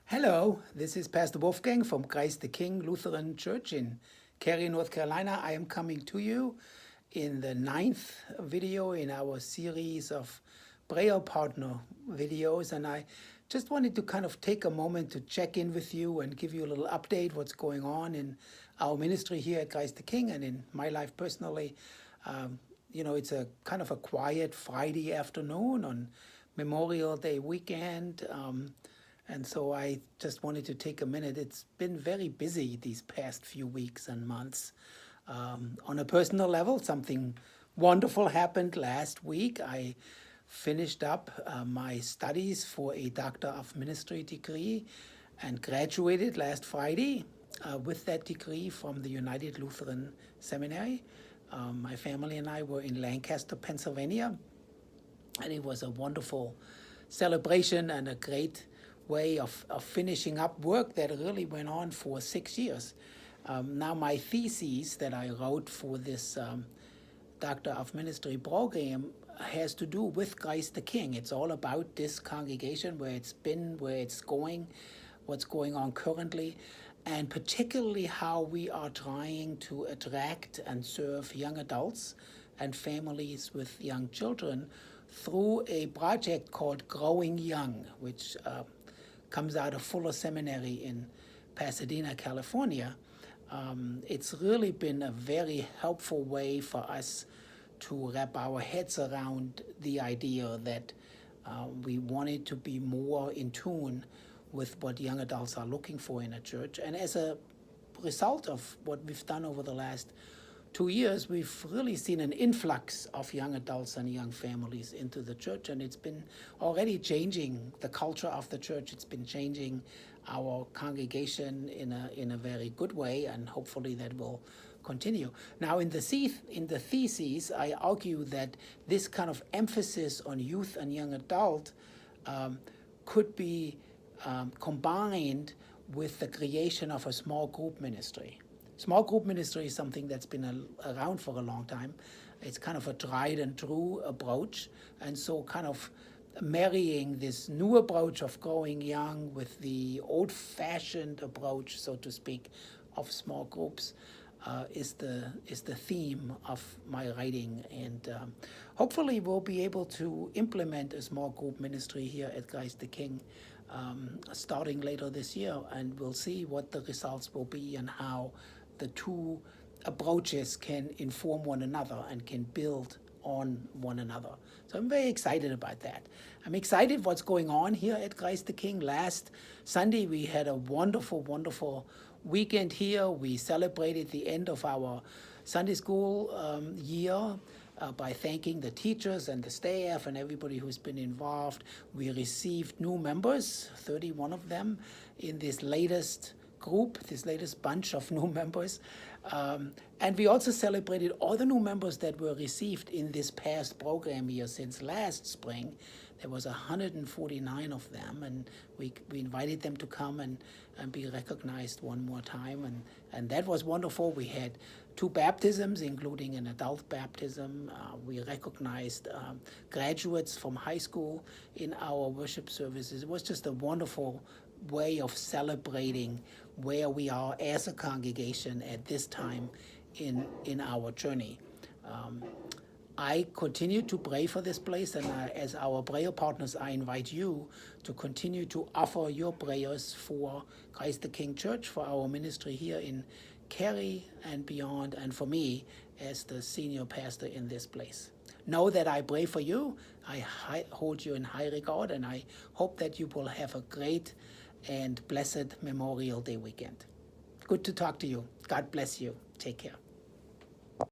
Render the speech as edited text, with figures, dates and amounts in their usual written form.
Hello, this is Pastor Wolfgang from Christ the King Lutheran Church in Cary, North Carolina. I am coming to you in the 9th video in our series of prayer partner videos, and I just wanted to kind of take a moment to check in with you and give you a little update what's going on in our ministry here at Christ the King and in my life personally. It's a kind of a quiet Friday afternoon on Memorial Day weekend. And so I just wanted to take a minute. It's been very busy these past few weeks and months. On a personal level, something wonderful happened last week. I finished up my studies for a Doctor of Ministry degree and graduated last Friday with that degree from the United Lutheran Seminary. My family and I were in Lancaster, Pennsylvania, and it was a wonderful celebration and a great way of finishing up work that really went on for 6 years. Now my thesis that I wrote for this Doctor of Ministry program has to do with Christ the King. It's all about this congregation, where it's been, where it's going, what's going on currently, and particularly how we are trying to attract and serve young adults and families with young children through a project called Growing Young, which comes out of Fuller Seminary in Pasadena, California. It's really been a very helpful way for us to wrap our heads around the idea that we wanted to be more in tune with what young adults are looking for in a church. And as a result of what we've done over the last 2 years, we've really seen an influx of young adults and young families into the church, and it's been already changing the culture of the church. It's been changing our congregation in a very good way, and hopefully that will continue. Now, in the thesis, I argue that this kind of emphasis on youth and young adult could be combined with the creation of a small group ministry. Small group ministry is something that's been around for a long time. It's kind of a tried and true approach. And so kind of marrying this new approach of growing young with the old-fashioned approach, so to speak, of small groups is the theme of my writing. And hopefully we'll be able to implement a small group ministry here at Christ the King starting later this year. And we'll see what the results will be and how the two approaches can inform one another and can build on one another. So I'm very excited about that. I'm excited what's going on here at Christ the King. Last Sunday we had a wonderful, wonderful weekend here. We celebrated the end of our Sunday school year by thanking the teachers and the staff and everybody who's been involved. We received new members, 31 of them, in this latest group, this latest bunch of new members. And we also celebrated all the new members that were received in this past program year since last spring. There was 149 of them, and we invited them to come and be recognized one more time. And that was wonderful. We had 2 baptisms, including an adult baptism. We recognized graduates from high school in our worship services. It was just a wonderful way of celebrating where we are as a congregation at this time in our journey. I continue to pray for this place, and as our prayer partners, I invite you to continue to offer your prayers for Christ the King Church, for our ministry here in Cary and beyond, and for me as the senior pastor in this place. Know that I pray for you. I hold you in high regard, and I hope that you will have a great and blessed Memorial Day weekend. Good to talk to you. God bless you. Take care.